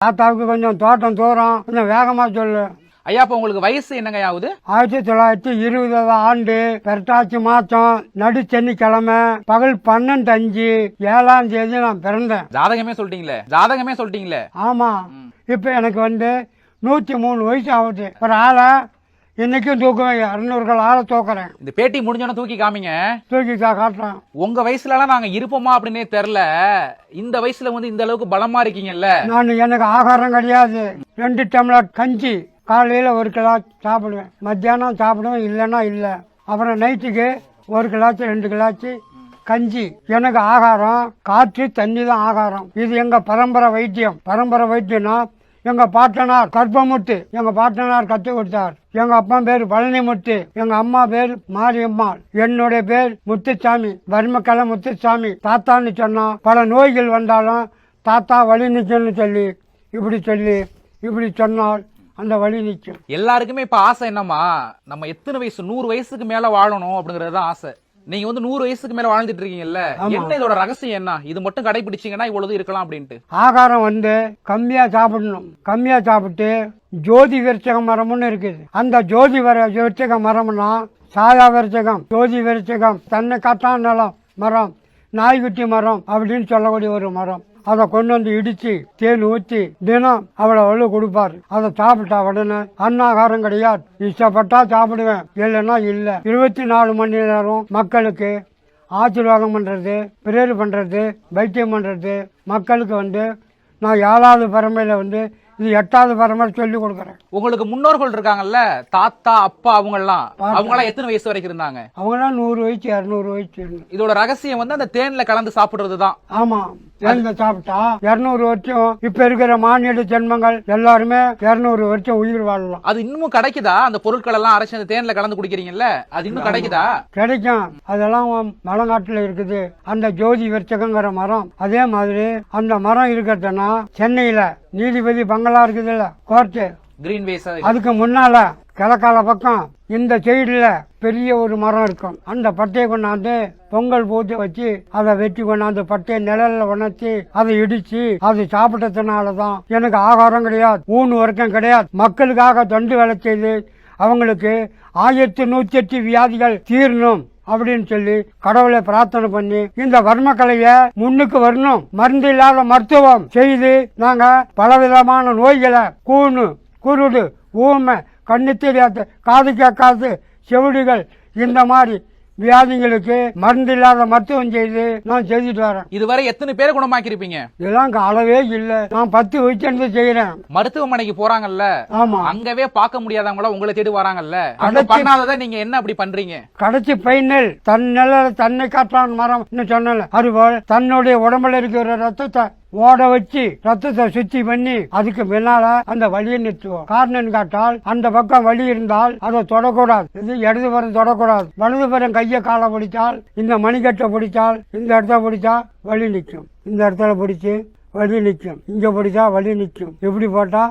தாத்தாவுக்கு கொஞ்சம் தோட்டம் தூரம், கொஞ்சம் வேகமா சொல்லு. ஐயா, அப்ப உங்களுக்கு வயசு என்னங்க ஆகுது? 1920 ஆண்டு பெரட்டாச்சி மாசம் நடு சனிக்கிழமை பகல் 12:05 7ஆம் தேதி நான் பிறந்தேன். ஜாதகமே சொல்லிட்டீங்களே. ஆமா. இப்ப எனக்கு 103 வயசு ஆகுது. ஒரு ஆளை இன்னைக்கும் தூக்குவேன், 200 ஆளை தூக்குறேன். இந்த பேட்டி முடிஞ்சோன்னு தூக்கி காமிங்க. தூக்கி காட்டுறேன். உங்க வயசுல நாங்க இருப்போமா அப்படின்னே தெரியல. இந்த வயசுல இந்த அளவுக்கு பலமா இருக்கீங்கல்ல. எனக்கு ஆகாரம் கிடையாது. 2 டம்ளர் கஞ்சி காலையில 1 கிளாஸ் சாப்பிடுவேன், மத்தியானம் சாப்பிடுவேன், இல்லைன்னா இல்ல. அப்புறம் நைட்டுக்கு 1 கிளாஸ் 2 கிளாஸ் கஞ்சி. எனக்கு ஆகாரம் காற்று தண்ணி தான் ஆகாரம். இது எங்க பரம்பரை வைத்தியம். பரம்பரை வைத்தியம்னா எங்க பாட்டனார் கற்பமுத்து எங்க பாட்டனார் கத்து கொடுத்தார். எங்க அப்பா பேர் பழனிமுத்து, எங்க அம்மா பேர் மாரியம்மாள், என்னுடைய பேர் முத்துசாமி, வர்மக்கலை முத்துசாமி. தாத்தான்னு சொன்னா பல நோய்கள் வந்தாலும் தாத்தா வழி நிற்கணும்னு சொல்லி இப்படி சொன்னால் அந்த வழி நிற்கும். எல்லாருக்குமே இப்ப ஆசை என்னமா, நம்ம எத்தனை வயசு 100 வயசுக்கு மேல வாழணும் அப்படிங்கறதுதான் ஆசை. நீங்க 100 வயசுக்கு மேல வாழ்ந்துட்டு இருக்கீங்கல்ல, என்ன இதோட ரகசியம் என்ன? இது மட்டும் கடைபிடிச்சீங்கன்னா இவ்வளவு இருக்கலாம் அப்படின்ட்டு. ஆகாரம் கம்மியா சாப்பிடணும். கம்மியா சாப்பிட்டு ஜோதி விருச்சக மரம்னு இருக்குது. அந்த ஜோதி விருச்சக மரம்னா சாயா விருச்சகம், ஜோதி விருச்சகம், தன்னை காட்டான நிலம் மரம், நாய்க்குட்டி மரம் அப்படின்னு சொல்லக்கூடிய ஒரு மரம். அதை கொண்டு வந்து இடிச்சு தேன் ஊற்றி தினம் அவ்வளவு கொடுப்பாரு. அதை சாப்பிட்டா உடனே அன்னாகாரம் கிடையாது. இஷ்டப்பட்டா சாப்பிடுவேன், இல்லைன்னா இல்ல. 24 மணி நேரம் மக்களுக்கு ஆசீர்வாதம் பண்றது, பிரேயர் பண்றது, வைத்தியம் பண்றது. மக்களுக்கு நான் 7வது பரம்பரையில இது 8வது பரம்பரை சொல்லி கொடுக்கறேன். உங்களுக்கு முன்னோர்கள் இருக்காங்கல்ல, தாத்தா அப்பா, அவங்க எல்லாம் எத்தனை வயசு வரைக்கும் இருந்தாங்க? அவங்க எல்லாம் 100 வயசு 200 வயசு. இதோட ரகசியம் அந்த தேன்ல கலந்து சாப்பிடுறதுதான். ஆமா, தேன்ல சாப்பிட்டா 200 வருஷம். இப்ப இருக்கிற மானிட ஜென்மங்கள் எல்லாருமே 200 வருஷம் உயிர் வாழலாம். அது இன்னமும் கிடைக்குதா? அந்த பொருட்கள் எல்லாம் அரைச்சு அந்த தேன்ல கலந்து குடிக்கிறீங்கல்ல, அது இன்னும் கிடைக்குதா? கிடைக்கும். அதெல்லாம் மலங்காட்டுல இருக்குது. அந்த ஜோதி விருச்சகங்கிற மரம். அதே மாதிரி அந்த மரம் இருக்கிறதுனா சென்னையில நீதிபதி பங்களா இருக்குதுல்ல, கோர்ட்டு, கிரீன்வேஸ், அதுக்கு முன்னால கிழக்கால பக்கம் இந்த சைடுல பெரிய ஒரு மரம் இருக்கும். அந்த பட்டையை கொண்டாந்து பொங்கல் பூத்து வச்சு அதை வெட்டி கொண்டாந்து பட்டையை நிழல்ல உணர்த்தி அதை இடிச்சு அது சாப்பிட்டதுனாலதான் எனக்கு ஆகாரம் கிடையாது, ஊன் வர்க்கம் கிடையாது. மக்களுக்காக தொண்டு வேலை செய்து அவங்களுக்கு 1108 வியாதிகள் தீரணும் அப்படின்னு சொல்லி கடவுளை பிரார்த்தனை பண்ணி இந்த வர்மக்கலைய முன்னுக்கு வரணும். மருந்து இல்லாத மருத்துவம் செய்து நாங்க பலவிதமான நோய்களை, கூணு, குருடு, ஊமை, கண்ணு தெரியாது, காது கேட்காது, செவிடுகள், இந்த மாதிரி வியாதிகளுக்கு மருந்து இல்லாத மருத்துவம் செய்து நான் செய்துட்டு வரேன். இதுவரை எத்தனை பேரை குணமாக்கி இருப்பீங்க? இதெல்லாம் அளவே இல்ல. நான் 10 வயசுல செய்யறேன். மருத்துவமனைக்கு போறாங்கல்ல, ஆமா, அங்கவே பார்க்க முடியாதவங்கள உங்களை தேடி வராங்கல்ல, பண்ணாததை நீங்க என்ன அப்படி பண்றீங்க? கடைசி பைனல் தன்னை காட்டான் மரம் சொன்னல, அதுபோல் தன்னுடைய உடம்புல இருக்கிற ரத்தத்தை ஓட வச்சு ரத்தத்தை சுத்தி பண்ணி அதுக்கு பின்னால அந்த வலியை நிறுத்துவோம். காரணம் காட்டால் அந்த பக்கம் வலி இருந்தால் அதை தொடக்கூடாது. இது இடதுபுறம் தொடக்கூடாது. வலதுபுறம் கையை காலை பிடிச்சால், இந்த மணிக்கட்டை பிடிச்சால், இந்த இடத்த பிடிச்சா வலி நிற்கும், இந்த இடத்துல பிடிச்சு வலி நிற்கும், இங்க பிடிச்சா வலி நிற்கும். எப்படி போட்டா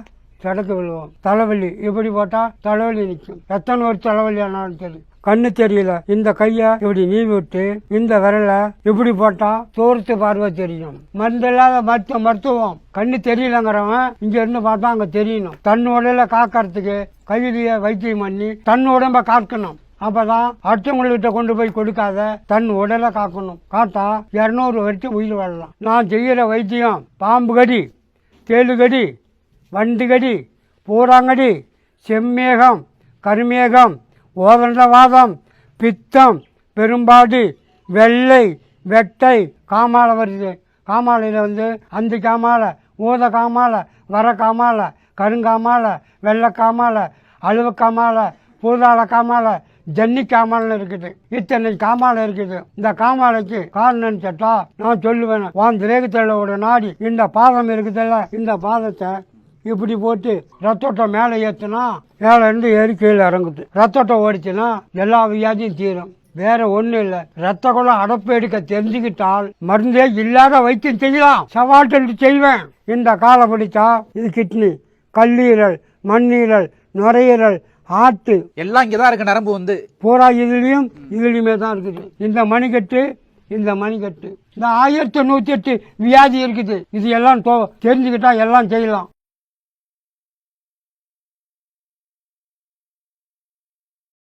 சடக்கு விழுவோம். தலைவலி இப்படி போட்டா தலைவலி நிற்கும். எத்தனை ஒரு தலைவலி ஆனாலும் சரி. கண்ணு தெரியல, இந்த கைய இப்படி நீவி விட்டு இந்த விரல இப்படி போட்டா தோர்த்து பார்வை தெரியும். மருந்து இல்லாத மருத்துவம். கண்ணு தெரியலங்கிறவன் இங்க இருந்து பார்த்தா அங்க தெரியணும். தன் உடல காக்கிறதுக்கு கையிலேயே வைத்தியம் பண்ணி தன் உடம்ப காக்கணும். அப்பதான் அடுத்தவங்கள்கிட்ட கொண்டு போய் கொடுக்காத, தன் உடலை காக்கணும். காத்தா 200 வரைக்கும் உயிர் வாழலாம். நான் செய்யற வைத்தியம் பாம்பு கடி, தேளுகடி, வண்டு கடி, பூராங்கடி, செம்மேகம், கருமேகம், ஓதண்டவாதம், பித்தம், பெரும்பாடு, வெள்ளை, வெட்டை, காமால வருது. காமாலையில அந்த காமால, ஊத காமால, வர காமால, கருங்காமால, வெள்ளை காமால, அழுவ காமால, பூதாள காமால, ஜன்னி காமால இருக்குது. இத்தனை காமால இருக்குது. இந்த காமாலைக்கு காரணம் கேட்டா நான் சொல்லுவேன், வான் திரேகத்தோட நாடி இந்த பாதம் இருக்குதுல்ல, இந்த பாதத்தை இப்படி போட்டு ரத்தோட்டம் மேலே ஏற்றுனா மேலே இருந்து ஏறி கீழே இறங்குது. ரத்தோட்டம் ஓடிச்சுன்னா எல்லா வியாதியும் தீரும். வேற ஒண்ணும் இல்ல. ரத்த குழாய் அடப்பு எடுக்க தெரிஞ்சுக்கிட்டால் மருந்தே இல்லாத வைத்தியம் செய்யலாம். சவால்ட்டு செய்வேன். இந்த காலை பிடிச்சா இது கிட்னி, கல்லீரல், மண்ணீரல், நுரையீரல், ஆட்டு எல்லாம் இங்கதான் இருக்கு. நரம்பு பூரா இதுலயுமே தான் இருக்குது. இந்த மணிக்கட்டு, இந்த 1108 வியாதி இருக்குது. இது எல்லாம் தெரிஞ்சுக்கிட்டா எல்லாம் செய்யலாம்.